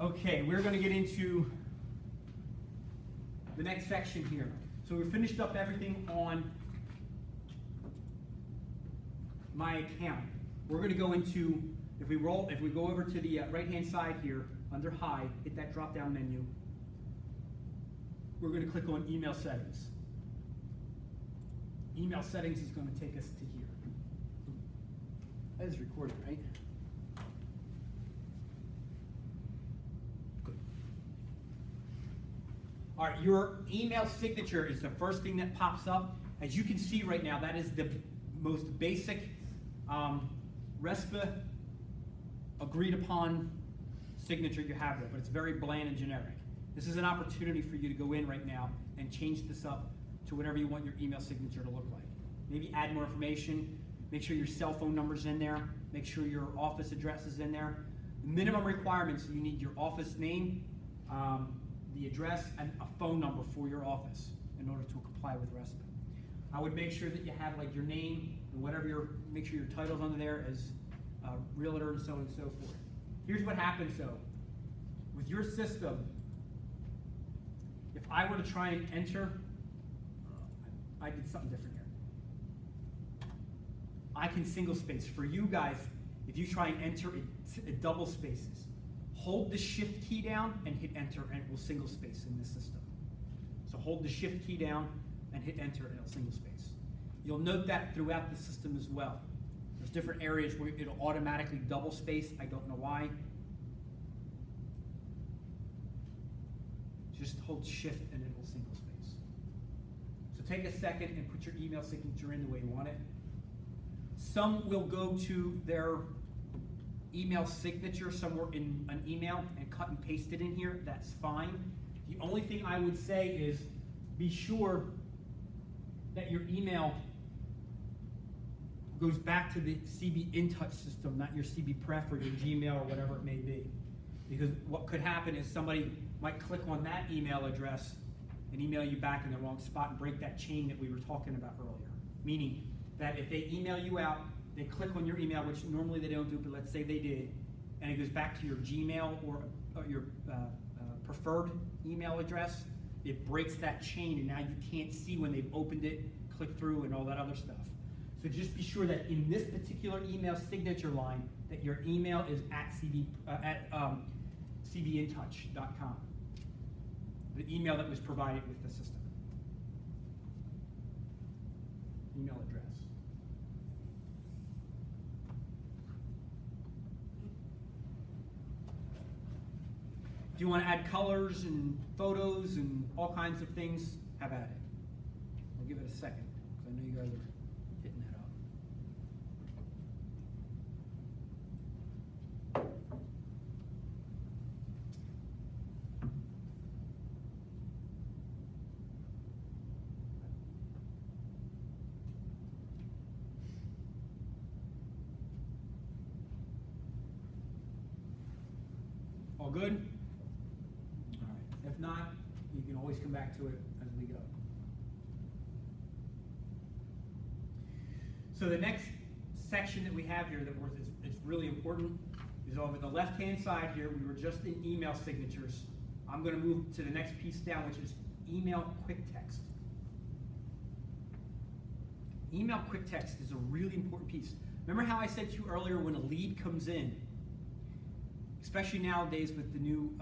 Okay, we're going to get into the next section here. So we finished up everything on my account. We're going to go into, if we go over to the right-hand side here, under Hide, hit that drop-down menu. We're going to click on Email Settings. Email Settings is going to take us to here. That is recorded, right? Good. All right, your email signature is the first thing that pops up. As you can see right now, that is the most basic RESPA agreed upon signature you have there, but it's very bland and generic. This is an opportunity for you to go in right now and change this up to whatever you want your email signature to look like. Maybe add more information, make sure your cell phone number's in there, make sure your office address is in there. The minimum requirements, you need your office name, the address, and a phone number for your office in order to comply with RESPA. I would make sure that you have like your name and whatever make sure your title's under there as realtor and so on and so forth. Here's what happens though. With your system, if I were to try and enter, I did something different here. I can single space. For you guys, if you try and enter, it double spaces. Hold the shift key down and hit enter and it will single space in this system. So hold the shift key down and hit enter and it'll single space. You'll note that throughout the system as well. There's different areas where it'll automatically double space. I don't know why. Just hold shift and it will single space. So take a second and put your email signature in the way you want it. Some will go to their email signature somewhere in an email and cut and paste it in here. That's fine. The only thing I would say is be sure that your email goes back to the CB InTouch system, not your CB Pref or your Gmail or whatever it may be. Because what could happen is somebody might click on that email address and email you back in the wrong spot and break that chain that we were talking about earlier. Meaning that if they email you out, they click on your email, which normally they don't do, but let's say they did, and it goes back to your Gmail or your preferred email address, it breaks that chain and now you can't see when they've opened it, click through and all that other stuff. So just be sure that in this particular email signature line that your email is at cbintouch.com, the email that was provided with the system. Email address. If you want to add colors and photos and all kinds of things, have at it. I'll give it a second because I know you guys are hitting that up. All good? All right. If not, you can always come back to it as we go. So the next section that we have here that it's really important is over the left-hand side here. We were just in email signatures. I'm going to move to the next piece down, which is email quick text. Email quick text is a really important piece. Remember how I said to you earlier when a lead comes in, especially nowadays with the new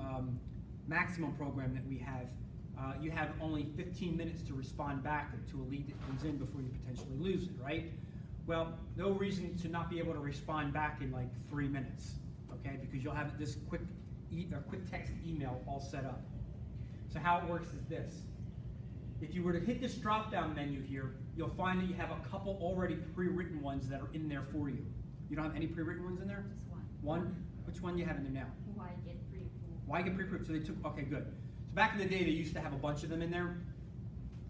maximum program that we have, you have only 15 minutes to respond back to a lead that comes in before you potentially lose it, right? Well, no reason to not be able to respond back in like 3 minutes, okay? Because you'll have this quick text email all set up. So how it works is this. If you were to hit this drop-down menu here, you'll find that you have a couple already pre-written ones that are in there for you. You don't have any pre-written ones in there? Just one. One? Which one do you have in there now? Why get pre-approved? Why get pre-approved? So they took, okay, good. So back in the day, they used to have a bunch of them in there.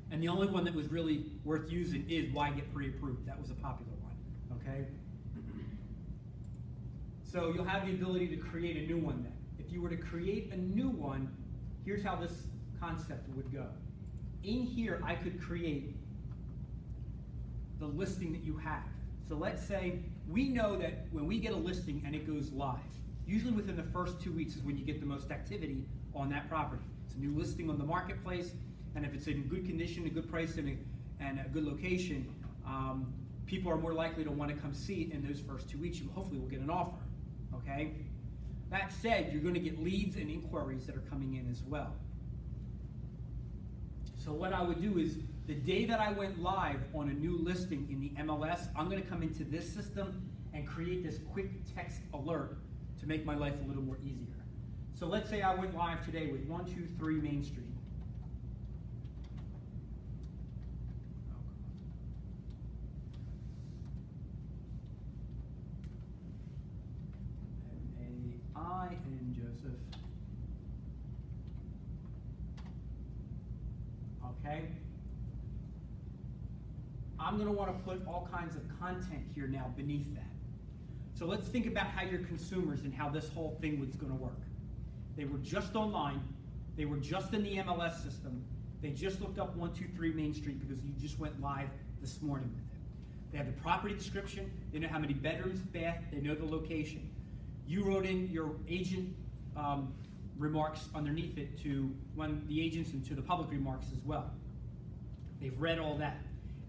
And the only one that was really worth using is why get pre-approved. That was a popular one, okay? So you'll have the ability to create a new one then. If you were to create a new one, here's how this concept would go. In here, I could create the listing that you have. So let's say we know that when we get a listing and it goes live, Usually within the first 2 weeks is when you get the most activity on that property. It's a new listing on the marketplace, and if it's in good condition, a good price, and a good location, people are more likely to want to come see it in those first 2 weeks. You hopefully will get an offer, okay? That said, you're going to get leads and inquiries that are coming in as well. So what I would do is, the day that I went live on a new listing in the MLS, I'm going to come into this system and create this quick text alert to make my life a little more easier. So let's say I went live today with 123 Main Street. M-A-I and Joseph. Okay. I'm going to want to put all kinds of content here now beneath that. So let's think about how your consumers and how this whole thing was going to work. They were just online. They were just in the MLS system. They just looked up 123 Main Street because you just went live this morning with it. They have the property description. They know how many bedrooms, bath. They know the location. You wrote in your agent remarks underneath it to one the agents and to the public remarks as well. They've read all that.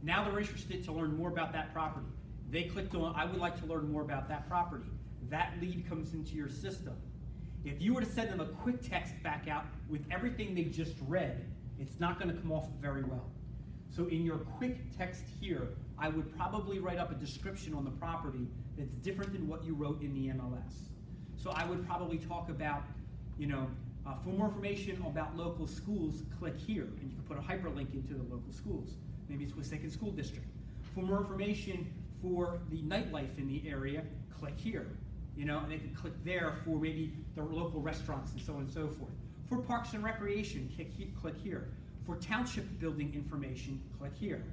Now they're interested to learn more about that property. They clicked on, I would like to learn more about that property. That lead comes into your system. If you were to send them a quick text back out with everything they just read, it's not going to come off very well. So in your quick text here, I would probably write up a description on the property that's different than what you wrote in the MLS. So I would probably talk about, for more information about local schools, click here, and you can put a hyperlink into the local schools. Maybe it's Wissahickon School District. For more information for the nightlife in the area, click here. And they can click there for maybe the local restaurants and so on and so forth. For parks and recreation, click here. For township building information, click here.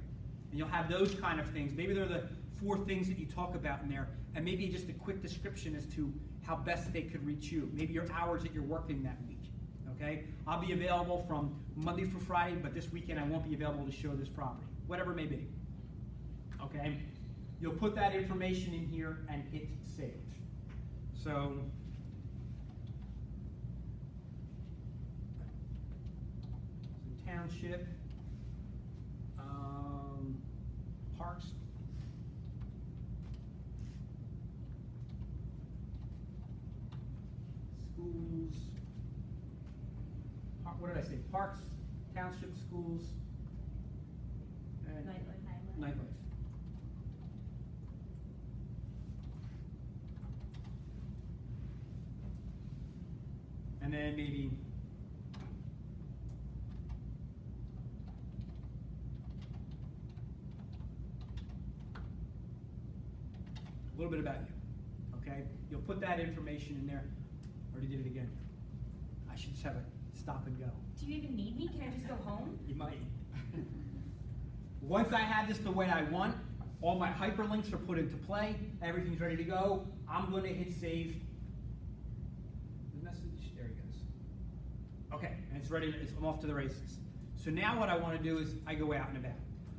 And you'll have those kind of things. Maybe they're the 4 things that you talk about in there, and maybe just a quick description as to how best they could reach you. Maybe your hours that you're working that week. Okay? I'll be available from Monday through Friday, but this weekend I won't be available to show this property. Whatever it may be. Okay? You'll put that information in here and hit save. So, township, parks, schools, what did I say? Parks, township, schools, and nightlife. And then maybe a little bit about you, okay? You'll put that information in there. Already did it again. I should just have a stop and go. Do you even need me? Can I just go home? You might. Once I have this the way I want, all my hyperlinks are put into play, everything's ready to go, I'm going to hit save. The message, there it goes. Okay, and it's ready, I'm off to the races. So now what I want to do is I go out and about.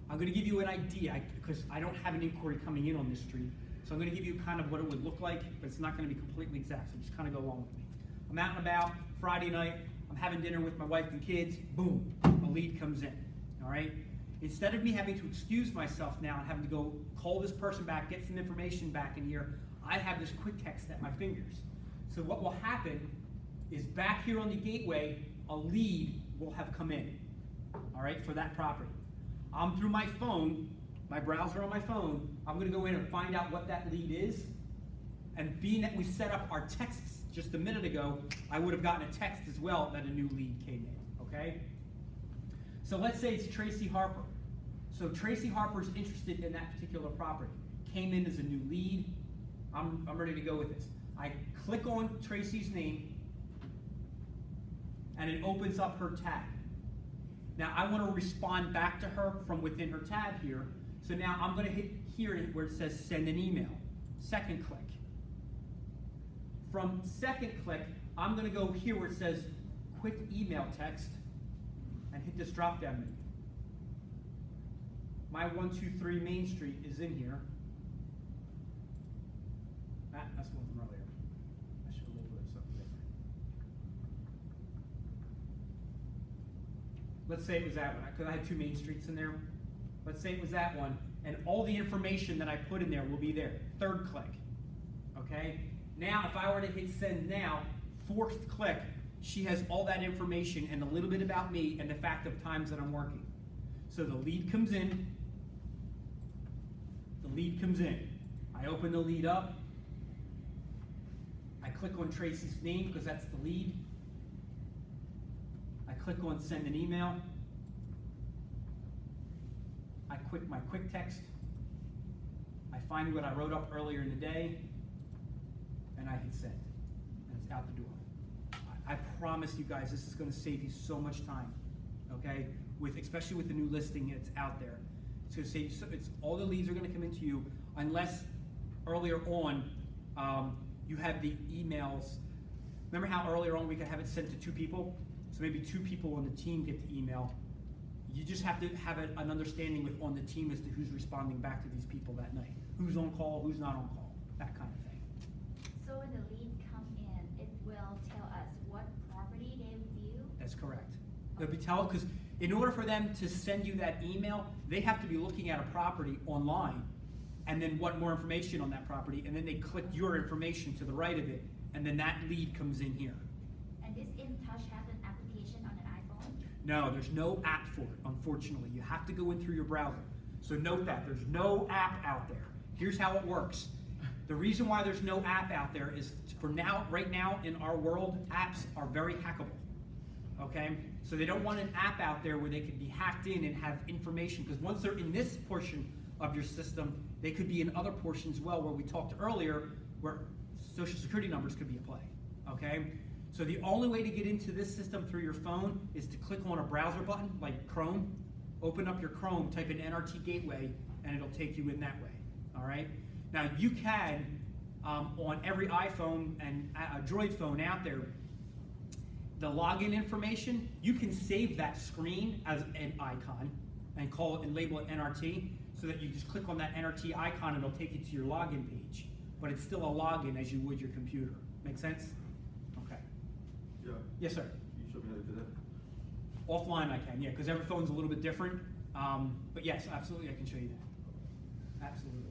I'm going to give you an idea, because I don't have an inquiry coming in on this street, so I'm going to give you kind of what it would look like, but it's not going to be completely exact, so just kind of go along with me. I'm out and about, Friday night, I'm having dinner with my wife and kids, boom, a lead comes in, all right? Instead of me having to excuse myself now and having to go call this person back, get some information back in here, I have this quick text at my fingers. So what will happen is back here on the gateway, a lead will have come in, all right, for that property. I'm through my phone, my browser on my phone, I'm gonna go in and find out what that lead is, and being that we set up our texts just a minute ago, I would have gotten a text as well that a new lead came in, okay? So let's say it's Tracy Harper. So Tracy Harper's interested in that particular property. Came in as a new lead. I'm ready to go with this. I click on Tracy's name, and it opens up her tab. Now I want to respond back to her from within her tab here. So now I'm going to hit here where it says send an email. Second click. From second click, I'm going to go here where it says quick email text and hit this drop down menu. My 123 Main Street is in here. That's the one from earlier. I should have let's say it was that one, because I had 2 main streets in there. Let's say it was that one, and all the information that I put in there will be there. 3rd click, okay? Now, if I were to hit send now, 4th click, she has all that information and a little bit about me and the fact of times that I'm working. So the lead comes in. The lead comes in. I open the lead up. I click on Tracy's name because that's the lead. I click on send an email. I click my quick text. I find what I wrote up earlier in the day, and I hit send, and it's out the door. I promise you guys, this is going to save you so much time, okay? Especially with the new listing that's out there. It's going to save you. It's all the leads are going to come into you, unless earlier on you have the emails. Remember how earlier on we could have it sent to 2 people? So maybe 2 people on the team get the email. You just have to have an understanding on the team as to who's responding back to these people that night. Who's on call, who's not on call, that kind of thing. So when the lead come in, it will tell us what property they view? That's correct. They'll be told, because in order for them to send you that email, they have to be looking at a property online and then want more information on that property, and then they click your information to the right of it, and then that lead comes in here. And this InTouch have an application on an iPhone? No, there's no app for it, unfortunately. You have to go in through your browser. So note that, there's no app out there. Here's how it works. The reason why there's no app out there is right now in our world, apps are very hackable, okay? So they don't want an app out there where they could be hacked in and have information, because once they're in this portion of your system, they could be in other portions as well, where we talked earlier, where social security numbers could be at play, okay? So the only way to get into this system through your phone is to click on a browser button, like Chrome, open up your Chrome, type in NRT Gateway, and it'll take you in that way, all right? Now you can, on every iPhone and Android phone out there, the login information, you can save that screen as an icon and call it and label it NRT, so that you just click on that NRT icon and it'll take you to your login page. But it's still a login as you would your computer. Make sense? Okay. Yeah. Yes, sir. Can you show me how to do that? Offline I can, yeah, because every phone's a little bit different. But yes, absolutely, I can show you that. Absolutely.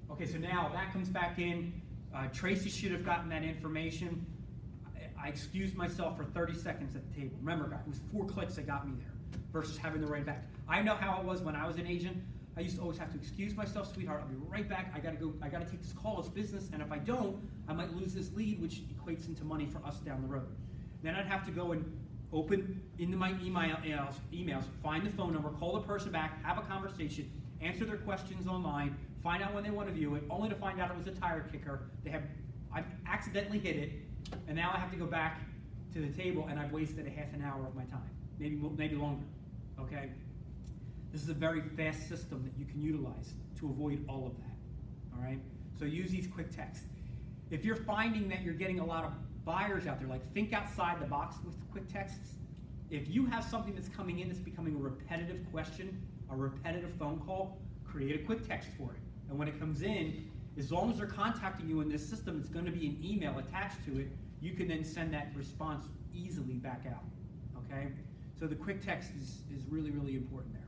Okay, so now that comes back in. Tracy should have gotten that information. I excused myself for 30 seconds at the table. Remember, guys, it was 4 clicks that got me there versus having to write back. I know how it was when I was an agent. I used to always have to excuse myself, sweetheart, I'll be right back. I gotta take this call, it's business, and if I don't, I might lose this lead, which equates into money for us down the road. Then I'd have to go and open into my emails, find the phone number, call the person back, have a conversation, answer their questions online, find out when they want to view it, only to find out it was a tire kicker. I accidentally hit it, and now I have to go back to the table, and I've wasted a half an hour of my time, maybe longer, okay? This is a very fast system that you can utilize to avoid all of that, all right? So use these quick texts. If you're finding that you're getting a lot of buyers out there, like think outside the box with quick texts. If you have something that's coming in that's becoming a repetitive question, a repetitive phone call, create a quick text for it. And when it comes in, as long as they're contacting you in this system, it's going to be an email attached to it. You can then send that response easily back out, okay? So the quick text is really, really important there.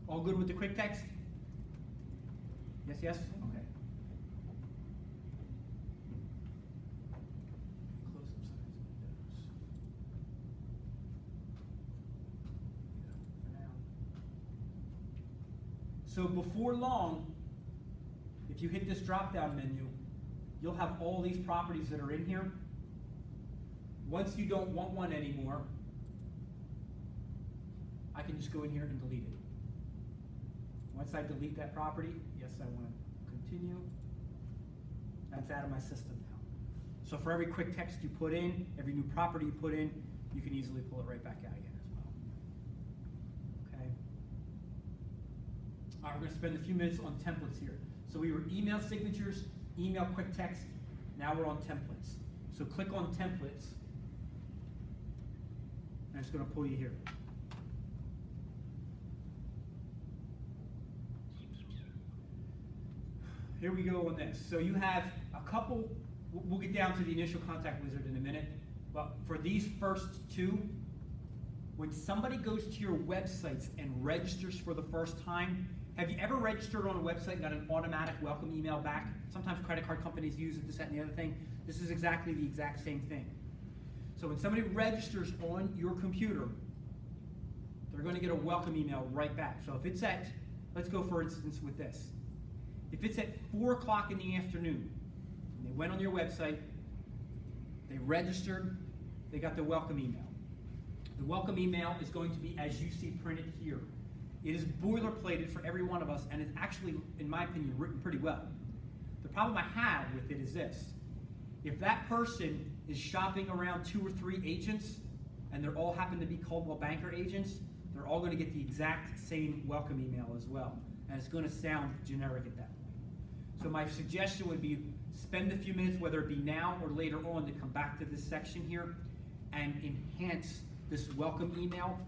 All good with the quick text? Yes, yes? Okay. Close up some of these windows. For now. So before long, if you hit this drop-down menu, you'll have all these properties that are in here. Once you don't want one anymore, I can just go in here and delete it. Once I delete that property, yes, I want to continue. That's out of my system now. So for every quick text you put in, every new property you put in, you can easily pull it right back out again as well. Okay. All right, we're going to spend a few minutes on templates here. So we were email signatures, email quick text. Now we're on templates. So click on templates. And it's going to pull you here. Here we go on this. So you have a couple, we'll get down to the initial contact wizard in a minute, but for these first 2, When somebody goes to your websites and registers for the first time, have you ever registered on a website and got an automatic welcome email back? Sometimes credit card companies use it, this, that, and the other thing. This is exactly the exact same thing. So when somebody registers on your computer, they're going to get a welcome email right back. So if it's at, let's go for instance with this. If it's at 4 o'clock in the afternoon, and they went on your website, they registered, they got the welcome email. The welcome email is going to be as you see printed here. It is boilerplated for every one of us, and it's actually, in my opinion, written pretty well. The problem I have with it is this. If that person is shopping around 2 or 3 agents, and they're all happen to be Coldwell Banker agents, they're all going to get the exact same welcome email as well. And it's going to sound generic at that point. So my suggestion would be spend a few minutes, whether it be now or later on, to come back to this section here and enhance this welcome email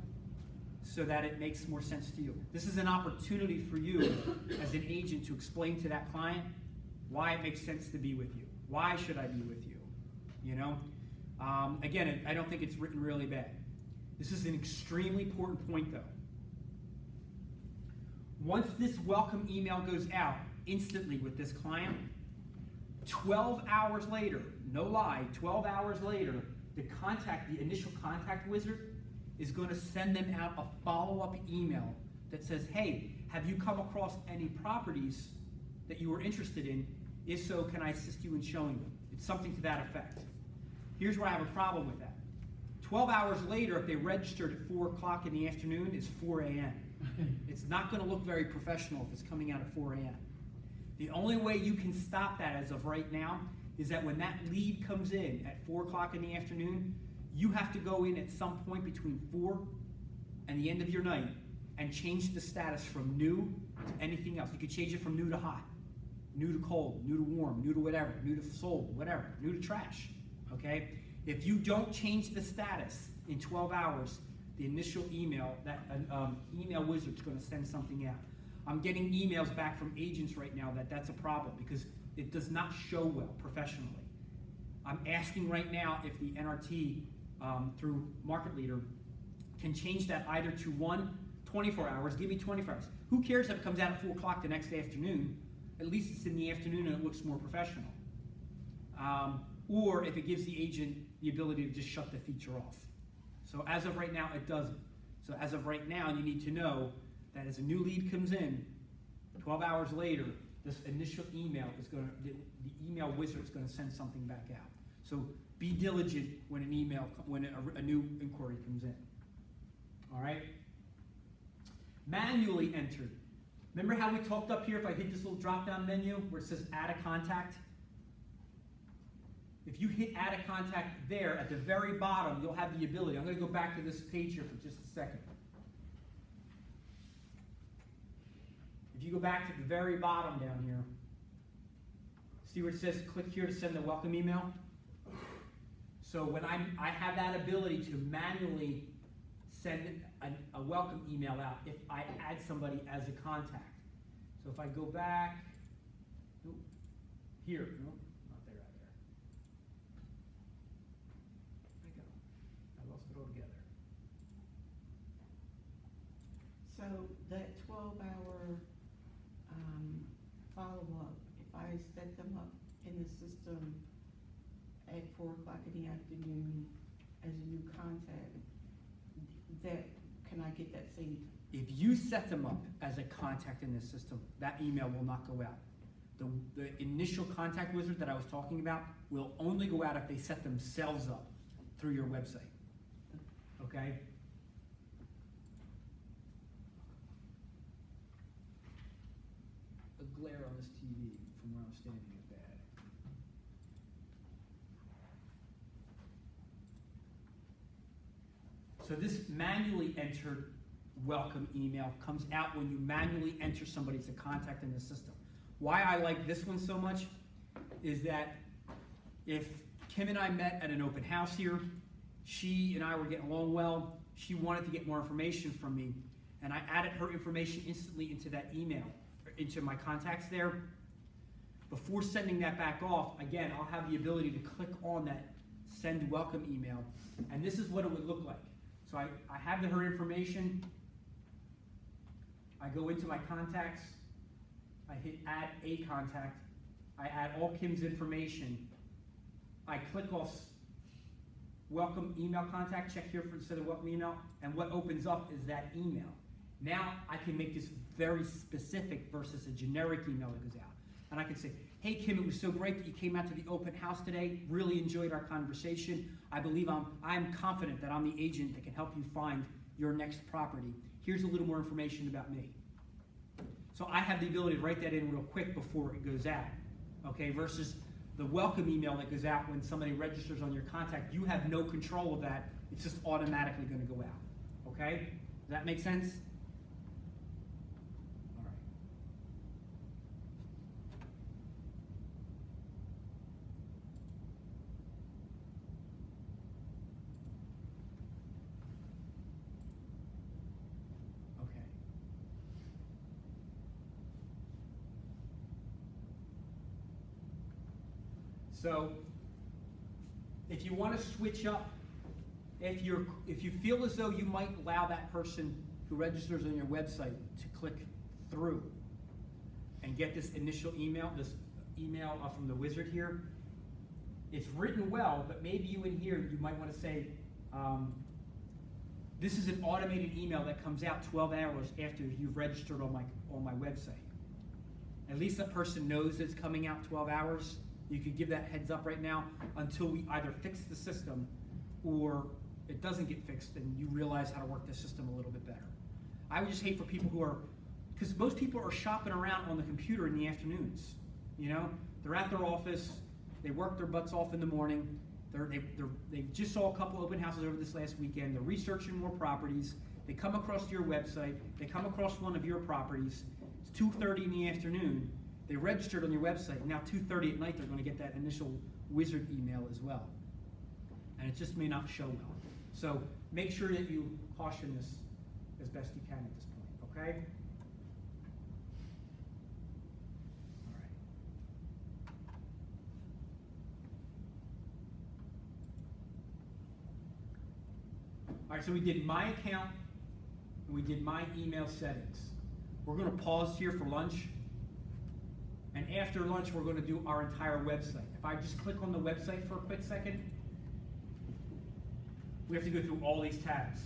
so that it makes more sense to you. This is an opportunity for you as an agent to explain to that client why it makes sense to be with you. Why should I be with you? You know? Again, I don't think it's written really bad. This is an extremely important point though. Once this welcome email goes out instantly with this client, 12 hours later, no lie, 12 hours later, the initial contact wizard is going to send them out a follow-up email that says, hey, have you come across any properties that you were interested in? If so, can I assist you in showing them? It's something to that effect. Here's where I have a problem with that. 12 hours later, if they registered at 4 o'clock in the afternoon, it's 4 a.m. It's not going to look very professional if it's coming out at 4 a.m. The only way you can stop that as of right now is that when that lead comes in at 4 o'clock in the afternoon, you have to go in at some point between 4 and the end of your night and change the status from new to anything else. You could change it from new to hot, new to cold, new to warm, new to whatever, new to sold, whatever, new to trash, okay? If you don't change the status in 12 hours, the initial email, that email wizard's going to send something out. I'm getting emails back from agents right now that that's a problem because it does not show well professionally. I'm asking right now if the NRT through Market Leader can change that either to 24 hours, give me 24 hours. Who cares if it comes out at 4 o'clock the next afternoon? At least it's in the afternoon and it looks more professional. Or if it gives the agent the ability to just shut the feature off. So as of right now, it doesn't. So as of right now, you need to know that as a new lead comes in, 12 hours later, this initial email is going to, the email wizard is going to send something back out. So be diligent when a new inquiry comes in. All right? Manually entered. Remember how we talked up here, if I hit this little drop-down menu where it says add a contact? If you hit add a contact there, at the very bottom, you'll have the ability. I'm going to go back to this page here for just a second. If you go back to the very bottom down here, see where it says click here to send the welcome email? So when I have that ability to manually send a welcome email out if I add somebody as a contact. So if I go back, here, nope, not there, out there. Where'd it go? I lost it all together. So that 12-hour follow-up, if I set them up in the system at 4 o'clock in the afternoon as a new contact, can I get that same? If you set them up as a contact in this system, that email will not go out. The initial contact wizard that I was talking about will only go out if they set themselves up through your website. Okay? The glare on this TV from where I'm standing is bad. So this manually entered welcome email comes out when you manually enter somebody as a contact in the system. Why I like this one so much is that if Kim and I met at an open house here, she and I were getting along well, she wanted to get more information from me, and I added her information instantly into that email, into my contacts there. Before sending that back off, again, I'll have the ability to click on that send welcome email, and this is what it would look like. So I have her information. I go into my contacts. I hit add a contact. I add all Kim's information. I click off welcome email contact, check here for instead of welcome email, and what opens up is that email. Now I can make this very specific versus a generic email that goes out. And I can say, hey Kim, it was so great that you came out to the open house today. Really enjoyed our conversation. I believe I'm confident that I'm the agent that can help you find your next property. Here's a little more information about me. So I have the ability to write that in real quick before it goes out, okay, versus the welcome email that goes out when somebody registers on your contact. You have no control of that. It's just automatically going to go out, okay? Does that make sense? All right. Okay. So, if you want to switch up, if you feel as though you might allow that person who registers on your website to click through and get this initial email, from the wizard here, it's written well, but maybe you in here, you might want to say, this is an automated email that comes out 12 hours after you've registered on my website. At least that person knows it's coming out 12 hours. You could give that heads up right now until we either fix the system or it doesn't get fixed and you realize how to work the system a little bit better. I would just hate for people who are, because most people are shopping around on the computer in the afternoons. You know, they're at their office, they work their butts off in the morning, they just saw a couple open houses over this last weekend, they're researching more properties, they come across your website, they come across one of your properties, it's 2:30 in the afternoon, they registered on your website, and now 2:30 at night they're going to get that initial wizard email as well. And it just may not show well. So make sure that you caution this as best you can at this point, okay? All right. All right, so we did my account, and we did my email settings. We're going to pause here for lunch. And after lunch, we're going to do our entire website. If I just click on the website for a quick second, we have to go through all these tabs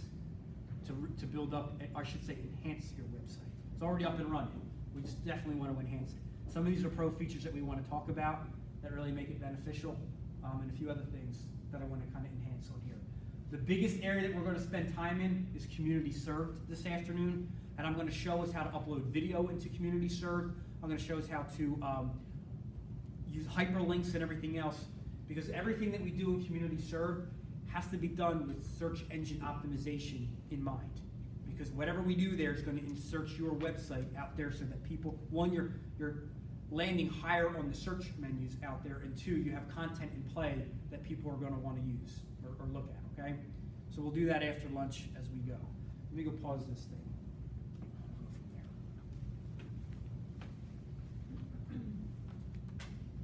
to build up, I should say, enhance your website. It's already up and running. We just definitely want to enhance it. Some of these are pro features that we want to talk about that really make it beneficial, and a few other things that I want to kind of enhance on here. The biggest area that we're going to spend time in is community served this afternoon, and I'm going to show us how to upload video into community served. I'm going to show us how to use hyperlinks and everything else, because everything that we do in community served has to be done with search engine optimization in mind. Because whatever we do there is going to insert your website out there so that people, one, you're landing higher on the search menus out there, and two, you have content in play that people are going to want to use or look at, okay? So we'll do that after lunch as we go. Let me go pause this thing.